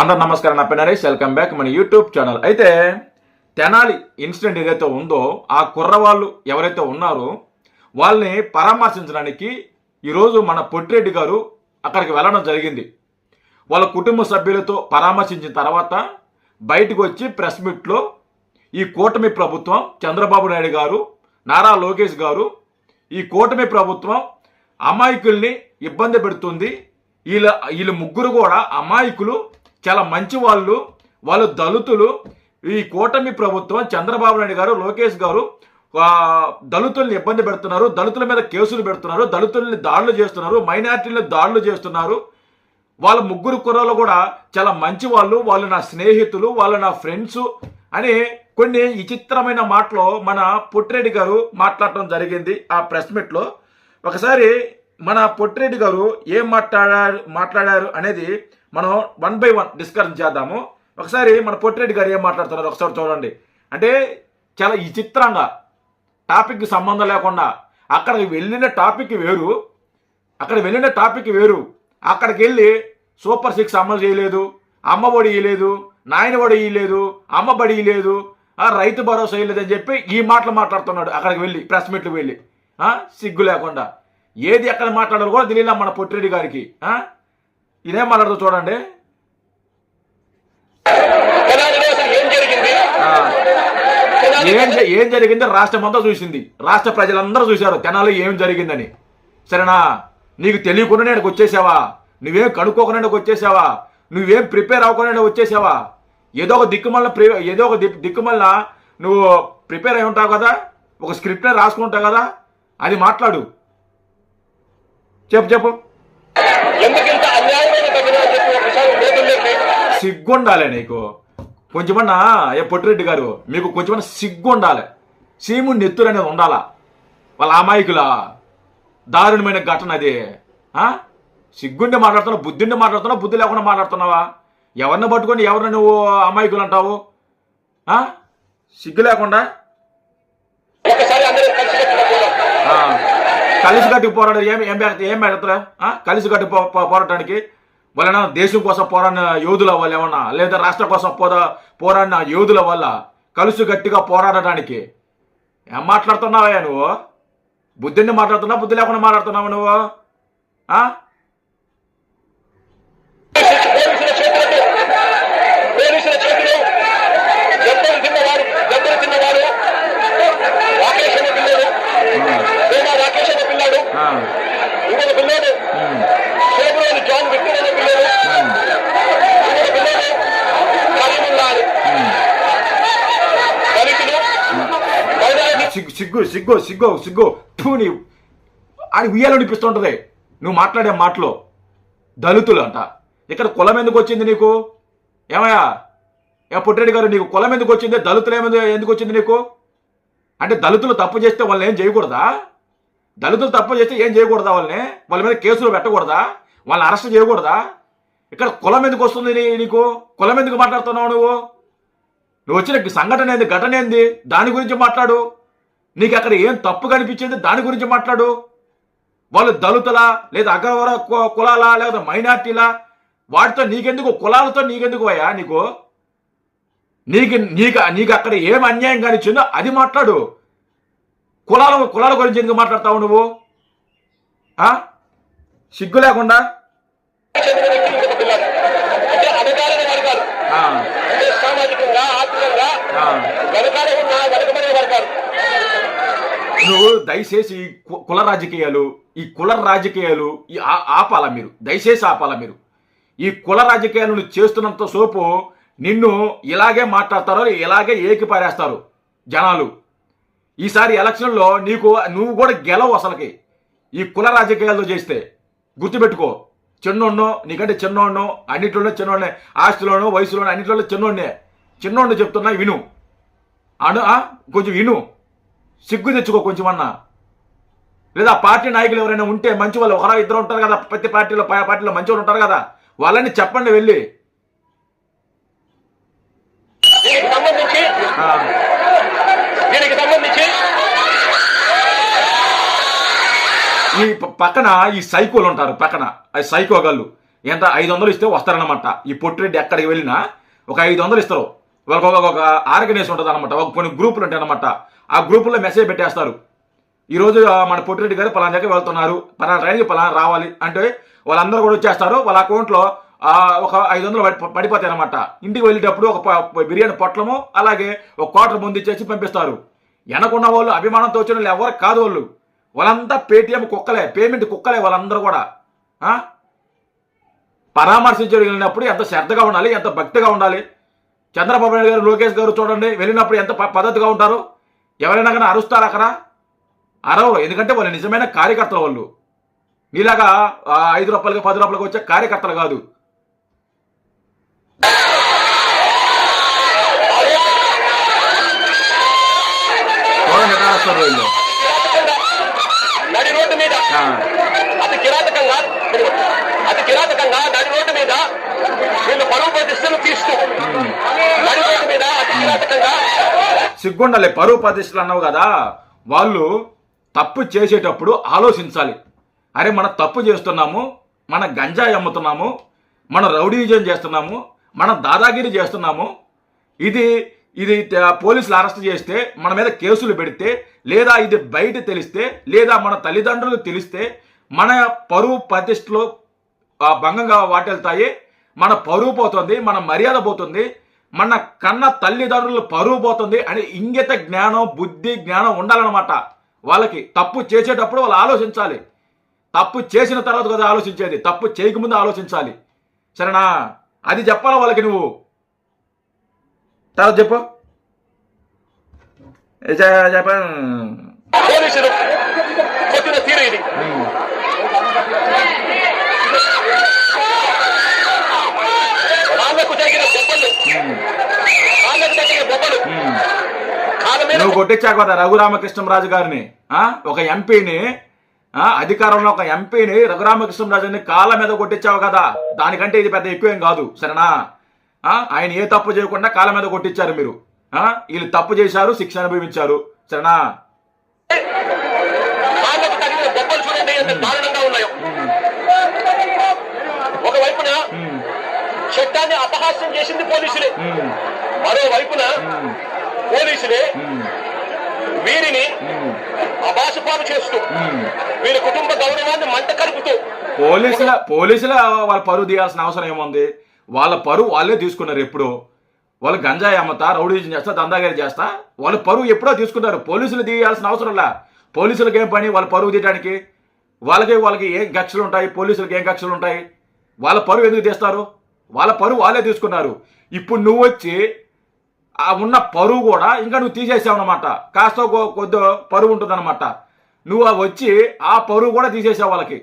అందరూ నమస్కారం. నా పేరు నరేష్. వెల్కమ్ బ్యాక్ మన యూట్యూబ్ ఛానల్. అయితే తెనాలి ఇన్సిడెంట్ ఏదైతే ఉందో ఆ కుర్రవాళ్ళు ఎవరైతే ఉన్నారో వాళ్ళని పరామర్శించడానికి ఈరోజు మన పొట్టిరెడ్డి గారు అక్కడికి వెళ్ళడం జరిగింది. వాళ్ళ కుటుంబ సభ్యులతో పరామర్శించిన తర్వాత బయటకు వచ్చి ప్రెస్ మీట్లో ఈ కూటమి ప్రభుత్వం, చంద్రబాబు నాయుడు గారు, నారా లోకేష్ గారు, ఈ కూటమి ప్రభుత్వం అమాయకుల్ని ఇబ్బంది పెడుతుంది. వీళ్ళు ముగ్గురు కూడా అమాయకులు, చాలా మంచి వాళ్ళు దళితులు. ఈ కూటమి ప్రభుత్వం చంద్రబాబు నాయుడు గారు, లోకేష్ గారు దళితుల్ని ఇబ్బంది పెడుతున్నారు, దళితుల మీద కేసులు పెడుతున్నారు, దళితుల్ని దాడులు చేస్తున్నారు, మైనార్టీలను దాడులు చేస్తున్నారు. వాళ్ళ ముగ్గురు కుర్రలు కూడా చాలా మంచి వాళ్ళు నా స్నేహితులు, వాళ్ళు నా ఫ్రెండ్స్ అని కొన్ని విచిత్రమైన మాటలు మన పొట్టిరెడ్డి గారు మాట్లాడటం జరిగింది ఆ ప్రెస్ మీట్లో. ఒకసారి మన పొట్టిరెడ్డి గారు ఏం మాట్లాడారు అనేది మనం 1 by 1 డిస్కషన్ చేద్దాము. ఒకసారి మన పొట్టిరెడ్డి గారు ఏం మాట్లాడుతున్నారు ఒకసారి చూడండి. అంటే చాలా విచిత్రంగా, టాపిక్కి సంబంధం లేకుండా అక్కడికి వెళ్ళిన టాపిక్ వేరు, అక్కడికి వెళ్ళి సూపర్ 6 అమలు చేయలేదు, అమ్మఒడి ఇయ్యలేదు, నాయనఒడి ఇయ్యలేదు, అమ్మబడి ఇయ్యలేదు, రైతు భరోసా ఇయ్యలేదని చెప్పి ఈ మాటలు మాట్లాడుతున్నాడు. అక్కడికి వెళ్ళి ప్రెస్ మీట్కి వెళ్ళి సిగ్గు లేకుండా ఏది ఎక్కడ మాట్లాడాలో కూడా తెలియదు మన పొట్టిరెడ్డి గారికి. ఇదేం మాట్లాడుతూ చూడండి. ఏం జరిగింది రాష్ట్రం అంతా చూసింది, రాష్ట్ర ప్రజలందరూ చూశారు తెనాలి ఏం జరిగిందని. సరేనా? నీకు తెలియకుండా నేను వచ్చేసావా? నువ్వేం కనుక్కోకుండా వచ్చేసావా? నువ్వేం ప్రిపేర్ అవ్వకుండా వచ్చేసావా? ఏదో ఒక దిక్కుమల్ల నువ్వు ప్రిపేర్ అయి ఉంటావు కదా, ఒక స్క్రిప్ట్ రాసుకుంటావు కదా, అది మాట్లాడు. చెప్పు. సిగ్గుండాలి నీకు కొంచెమన్నా. పొట్టిరెడ్డి గారు మీకు కొంచెమన్నా సిగ్గుండాలి. సీముని నెత్తురు అనేది ఉండాలా. వాళ్ళ అమాయకుల దారుణమైన ఘటన అది. సిగ్గుండి మాట్లాడుతున్నావు, బుద్ధిండి మాట్లాడుతున్నావు, బుద్ధి లేకుండా మాట్లాడుతున్నావా? ఎవరిని పట్టుకొని ఎవరిని నువ్వు అమాయకులు అంటావు? సిగ్గు లేకుండా కలిసికట్టి పోరాడు ఏం పెడతారా? కలిసికట్టి పోరాటానికి వాళ్ళ దేశం కోసం పోరాడిన యోధుల వల్ల ఏమన్నా, లేదా రాష్ట్రం కోసం పోరాడిన యోధుల వల్ల కలిసి గట్టిగా పోరాడటానికి ఏం మాట్లాడుతున్నావా నువ్వు? బుద్ధిని మాట్లాడుతున్నావు, బుద్ధి లేకుండా మాట్లాడుతున్నావు నువ్వు. సిగ్గు నీ అని ఉయ్యాలనిపిస్తుంటది నువ్వు మాట్లాడే మాటలో. దళితులు అంట. ఇక్కడ కులం ఎందుకు వచ్చింది నీకు? ఏమయ్యా పొట్టిరెడ్డి గారు, నీకు కులం ఎందుకు వచ్చింది? దళితులు ఎందుకు వచ్చింది నీకు? అంటే దళితులు తప్పు చేస్తే వాళ్ళని ఏం చేయకూడదా? దళితులు తప్పు చేస్తే ఏం చేయకూడదా? వాళ్ళ మీద కేసులు పెట్టకూడదా? వాళ్ళని అరెస్ట్ చేయకూడదా? ఇక్కడ కులం ఎందుకు వస్తుంది నీకు? కులం ఎందుకు మాట్లాడుతున్నావు నువ్వు వచ్చిన సంఘటన ఏంది, ఘటన ఏంది, దాని గురించి మాట్లాడు. నీకు అక్కడ ఏం తప్పు కనిపించింది దాని గురించి మాట్లాడు. వాళ్ళు దళితులా, లేదా అగ్రవర కులాలా, లేదా మైనార్టీలా? వాటితో నీకెందుకు? కులాలతో నీకెందుకు అయ్యా? నీకు అక్కడ ఏం అన్యాయం కానిచ్చిందో అది మాట్లాడు. కులాల గురించి ఎందుకు మాట్లాడతావు నువ్వు? సిగ్గు లేకుండా. నువ్వు దయచేసి ఈ కుల రాజకీయాలు ఆపాలా మీరు? దయచేసి ఆపాలా మీరు? ఈ కుల రాజకీయాలను చేస్తున్నంత సోపు నిన్ను ఇలాగే మాట్లాడతారో, ఇలాగే ఏకిపారేస్తారు జనాలు. ఈసారి ఎలక్షన్లో నువ్వు కూడా గెలవు అసలుకి ఈ కుల రాజకీయాలతో చేస్తే. గుర్తుపెట్టుకో. చిన్నోడ్నో, నీకంటే చిన్నోడ్నో, అన్నిట్లోనే చిన్నోడ్నే, ఆస్తిలోనో వయసులోనో అన్నిట్లలో చిన్నోడ్ని చెప్తున్నా విను. కొంచెం విను, సిగ్గు తెచ్చుకో కొంచెమన్నా. లేదా పార్టీ నాయకులు ఎవరైనా ఉంటే మంచి వాళ్ళు, ఒకరా ఇద్దరు ఉంటారు కదా ప్రతి పార్టీలో మంచి వాళ్ళు ఉంటారు కదా, వాళ్ళని చెప్పండి వెళ్ళి. ఈ పక్కన ఈ సైకోలు ఉంటారు, పక్కన సైకోగాళ్ళు ఎంత 500 ఇస్తే వస్తారనమాట. ఈ పొట్టిరెడ్డి ఎక్కడికి వెళ్ళినా ఒక 500 ఇస్తారు. వాళ్ళకి ఒక ఆర్గనైజేషన్ ఉంటుంది అనమాట, ఒక కొన్ని గ్రూపులు ఉంటాయి అనమాట. ఆ గ్రూపుల్లో మెసేజ్ పెట్టేస్తారు, ఈరోజు మన పొట్టిరెడ్డి గారు పలానా దగ్గర వెళ్తున్నారు, పలానా ట్రైన్కి పలానా రావాలి అంటే వాళ్ళందరూ కూడా వచ్చేస్తారు. వాళ్ళ అకౌంట్లో ఒక 500 పడిపోతాయి అనమాట. ఇంటికి వెళ్ళేటప్పుడు ఒక బిర్యానీ పొట్లము అలాగే ఒక క్వార్టర్ ముందు ఇచ్చేసి పంపిస్తారు. వెనకున్న వాళ్ళు అభిమానంతో వచ్చిన వాళ్ళు ఎవరు కాదు, వాళ్ళంతా పేటిఎం కుక్కలే, పేమెంట్ కుక్కలే వాళ్ళందరూ కూడా. పరామర్శించగలిగినప్పుడు ఎంత శ్రద్ధగా ఉండాలి, ఎంత భక్తిగా ఉండాలి. చంద్రబాబు నాయుడు గారు, లోకేష్ గారు చూడండి, వెళ్ళినప్పుడు ఎంత పద్ధతిగా ఉంటారు. ఎవరైనా కానీ అరుస్తారు అక్కడ? అరవరు, ఎందుకంటే వాళ్ళు నిజమైన కార్యకర్తలు. వాళ్ళు నీలాగా 5 రూపాయలకి 10 రూపాయలకి వచ్చే కార్యకర్తలు కాదు. సిగ్గుండాలి. పరువు ప్రతిష్టలు అన్నావు కదా, వాళ్ళు తప్పు చేసేటప్పుడు ఆలోచించాలి. అరే మనం తప్పు చేస్తున్నాము, మన గంజాయి అమ్ముతున్నాము, మనం రౌడీజం చేస్తున్నాము, మనం దాదాగిరి చేస్తున్నాము, ఇది పోలీసులు అరెస్ట్ చేస్తే మన మీద కేసులు పెడితే, లేదా ఇది బయట తెలిస్తే, లేదా మన తల్లిదండ్రులు తెలిస్తే మన పరువు ప్రతిష్టలు భంగంగా వాటిల్తాయి. మన పరువు పోతుంది, మన మర్యాద పోతుంది, మన కన్న తల్లిదండ్రులు పరువు పోతుంది అని ఇంగిత జ్ఞానం, బుద్ధి జ్ఞానం ఉండాలన్నమాట. వాళ్ళకి తప్పు చేసేటప్పుడు వాళ్ళు ఆలోచించాలి. తప్పు చేసిన తర్వాత కదా ఆలోచించేది, తప్పు చేయకముందు ఆలోచించాలి. సరేనా? అది చెప్పాలా వాళ్ళకి నువ్వు. తర్వాత చెప్పు. నువ్వు కొట్టించావు కదా రఘురామకృష్ణరాజు గారిని, ఒక ఎంపీని, అధికారంలో ఒక ఎంపీని రఘురామకృష్ణరాజుని కాళ్ళ మీద కొట్టించావు కదా. దానికంటే ఇది పెద్ద ఎక్కువేం కాదు. సరేనా? ఆయన ఏ తప్పు చేయకుండా కాళ్ళ మీద కొట్టించారు మీరు. వీళ్ళు తప్పు చేశారు, శిక్ష అనుభవించారు. సరేనా? ఒకవైపున చట్టాన్ని అపహాస్యం చేసింది పోలీసులే, మరోవైపున పోలీసులే వీరిని అభాషపాలు చేస్తూ వీరి కుటుంబ గౌరవాన్ని మంట కలుపుతూ పోలీసుల వాళ్ళ పరువు తీయాల్సిన అవసరం ఏముంది? వాళ్ళ పరువు వాళ్ళే తీసుకున్నారు. ఎప్పుడో వాళ్ళు గంజాయి అమ్మతా, రౌడీజం చేస్తా, దందాగిరి చేస్తా, వాళ్ళు పరువు ఎప్పుడో తీసుకున్నారు. పోలీసులు తీయాల్సిన అవసరంలా. పోలీసులకి ఏం పని వాళ్ళ పరువు తీయడానికి? వాళ్ళకి ఏం కక్షలు ఉంటాయి, పోలీసులకి ఏం కక్షలు ఉంటాయి? వాళ్ళ పరువు ఎందుకు తీస్తారు? వాళ్ళ పరువు వాళ్ళే తీసుకున్నారు. ఇప్పుడు నువ్వు వచ్చి ఉన్న పరువు కూడా ఇంకా నువ్వు తీసేసావు అనమాట. కాస్త కొద్ది పరువు ఉంటుందన్నమాట. నువ్వు వచ్చి ఆ పరువు కూడా తీసేసావు వాళ్ళకి.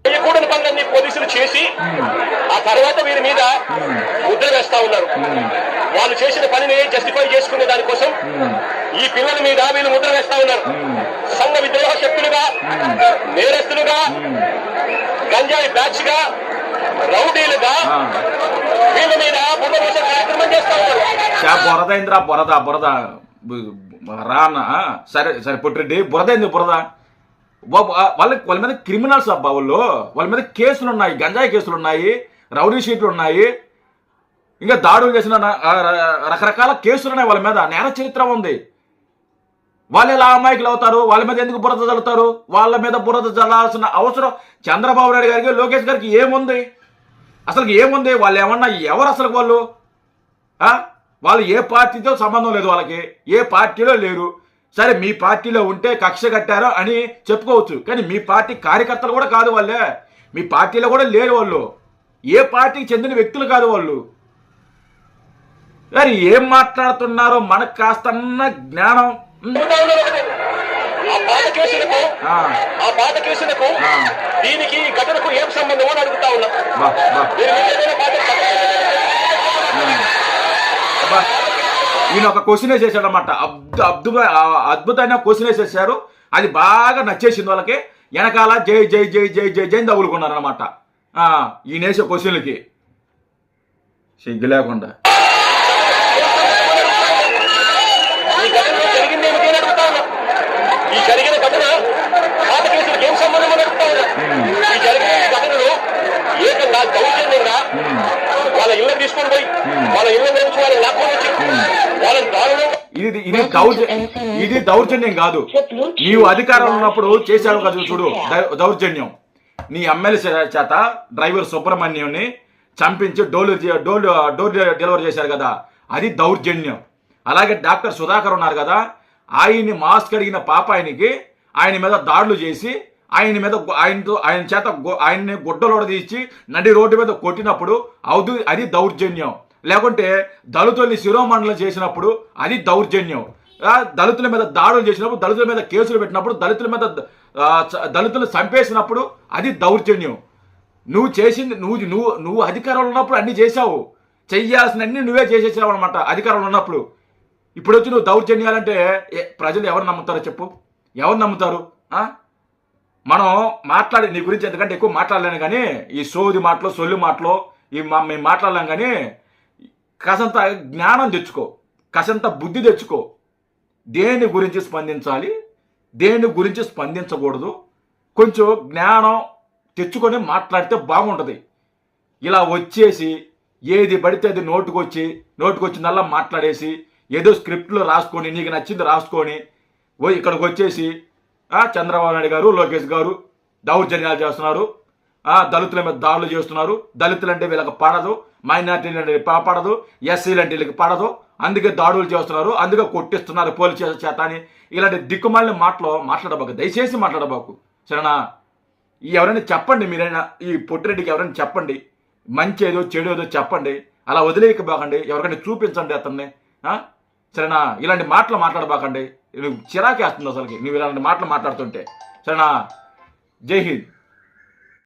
చేయకూడని పనులన్నీ పోలీసులు చేసి ఆ తర్వాత వీరి మీద ముద్ర వేస్తా ఉన్నారు. వాళ్ళు చేసిన పనిని జస్టిఫై చేసుకునే దానికోసం ఈ పిల్లల మీద వీళ్ళు ముద్ర వేస్తా ఉన్నారు. సంఘ విద్రోహ శక్తులుగా, నేరస్తులుగా, గంజాయి బ్యాచ్ గా, రౌడీలుగా వీళ్ళ మీద బురద కార్యక్రమం చేస్తా ఉన్నారు. బురద రానా? సరే పొట్టిరెడ్డి, బురద ఎందుకు బురద? వాళ్ళ మీద క్రిమినల్స్ అబ్బా, వాళ్ళ మీద కేసులు ఉన్నాయి, గంజాయి కేసులు ఉన్నాయి, రౌడీ షీట్లు ఉన్నాయి, ఇంకా దాడులు చేసిన రకరకాల కేసులు ఉన్నాయి. వాళ్ళ మీద నేర చరిత్ర ఉంది. వాళ్ళు ఎలా అమాయకులు అవుతారు? వాళ్ళ మీద ఎందుకు బురద చల్లుతారు? వాళ్ళ మీద బురద చల్లాల్సిన అవసరం చంద్రబాబు నాయుడు గారికి, లోకేష్ గారికి ఏముంది? అసలు ఏముంది? వాళ్ళు ఏమన్నా ఎవరు అసలు? వాళ్ళు ఏ పార్టీతో సంబంధం లేదు, వాళ్ళకి ఏ పార్టీలో లేరు. సరే మీ పార్టీలో ఉంటే కక్ష కట్టారో అని చెప్పుకోవచ్చు, కానీ మీ పార్టీ కార్యకర్తలు కూడా కాదు వాళ్ళే, మీ పార్టీలో కూడా లేరు వాళ్ళు, ఏ పార్టీకి చెందిన వ్యక్తులు కాదు వాళ్ళు. మరి ఏం మాట్లాడుతున్నారో మనకు కాస్తన్న జ్ఞానం. ఆ పాత కేసులకు దీనికి ఘటనకు ఏం సంబంధం అని అడుగుతా ఉన్నా. ఈయన ఒక క్వశ్చన్ వేసేసాడు అనమాట. అద్భుతమైన క్వశ్చన్ వేసేసారు. అది బాగా నచ్చేసింది వాళ్ళకి. వెనకాల జై జై జై జై జై జై తగులుకున్నారు అనమాట ఈయన వేసే క్వశ్చన్లకి, సిగ్గు లేకుండా. ఈ జరిగిన ఘటన పాత కేసులకు ఏం సంబంధం అని అడుగుతా ఉన్నా. ఈ జరిగిన ఘటనలో ఇది దౌర్జన్యం కాదు. నీవు అధికారంలో ఉన్నప్పుడు చేశావు కదా చూడు దౌర్జన్యం. నీ ఎమ్మెల్యే చేత డ్రైవర్ సుబ్రహ్మణ్యంని చంపించి డోర్ డెలివరీ చేశారు కదా, అది దౌర్జన్యం. అలాగే డాక్టర్ సుధాకర్ ఉన్నారు కదా, ఆయన్ని మాస్క్ అడిగిన పాపాయనికి ఆయన మీద దాడులు చేసి ఆయన్ని గుడ్డలోడ తీసి నడి రోడ్డు మీద కొట్టినప్పుడు అది దౌర్జన్యం. లేకుంటే దళితుల్ని శిరోమండలం చేసినప్పుడు అది దౌర్జన్యం. దళితుల మీద దాడులు చేసినప్పుడు, దళితుల మీద కేసులు పెట్టినప్పుడు, దళితులను చంపేసినప్పుడు అది దౌర్జన్యం. నువ్వు చేసింది నువ్వు అధికారంలో ఉన్నప్పుడు అన్ని చేశావు, చెయ్యాల్సిన అన్ని నువ్వే చేసేసావు అనమాట అధికారంలో ఉన్నప్పుడు. ఇప్పుడు వచ్చి నువ్వు దౌర్జన్యాలంటే ప్రజలు ఎవరు నమ్ముతారో చెప్పు, ఎవరు నమ్ముతారు? మనం నీ గురించి ఎందుకంటే ఎక్కువ మాట్లాడలేను కానీ, ఈ సోది మాటలు సొల్లు మాటలు మేము మాట్లాడలేం కానీ, కాసంత జ్ఞానం తెచ్చుకో, కాసంత బుద్ధి తెచ్చుకో. దేని గురించి స్పందించాలి, దేని గురించి స్పందించకూడదు, కొంచెం జ్ఞానం తెచ్చుకొని మాట్లాడితే బాగుంటుంది. ఇలా వచ్చేసి ఏది పడితే అది నోటుకొచ్చిందల్లా మాట్లాడేసి ఏదో స్క్రిప్ట్లో రాసుకొని నీకు నచ్చింది రాసుకొని ఇక్కడికి వచ్చేసి చంద్రబాబు నాయుడు గారు, లోకేష్ గారు దౌర్జన్యాలు చేస్తున్నారు, దళితుల మీద దాడులు చేస్తున్నారు, దళితులు అంటే వీళ్ళకి పడదు, మైనార్టీలు అంటే పడదు, ఎస్సీలు అంటే వీళ్ళకి పడదు, అందుకే దాడులు చేస్తున్నారు, అందుకే కొట్టిస్తున్నారు పోలీసు చేత అని ఇలాంటి దిక్కుమాలిన మాట్లాడబాకు, దయచేసి మాట్లాడబాకు. సరేనా? ఎవరైనా చెప్పండి, మీరైనా ఈ పొట్టిరెడ్డికి ఎవరైనా చెప్పండి, మంచి ఏదో చెడు ఏదో చెప్పండి, అలా వదిలేయబాకండి, ఎవరికైనా చూపించండి అతన్ని. సరేనా? ఇలాంటి మాటలు మాట్లాడబాకండి, నువ్వు చిరాకేస్తుంది అసలుకి నువ్వు ఇలాంటి మాటలు మాట్లాడుతుంటే. సరేనా? జై హింద్.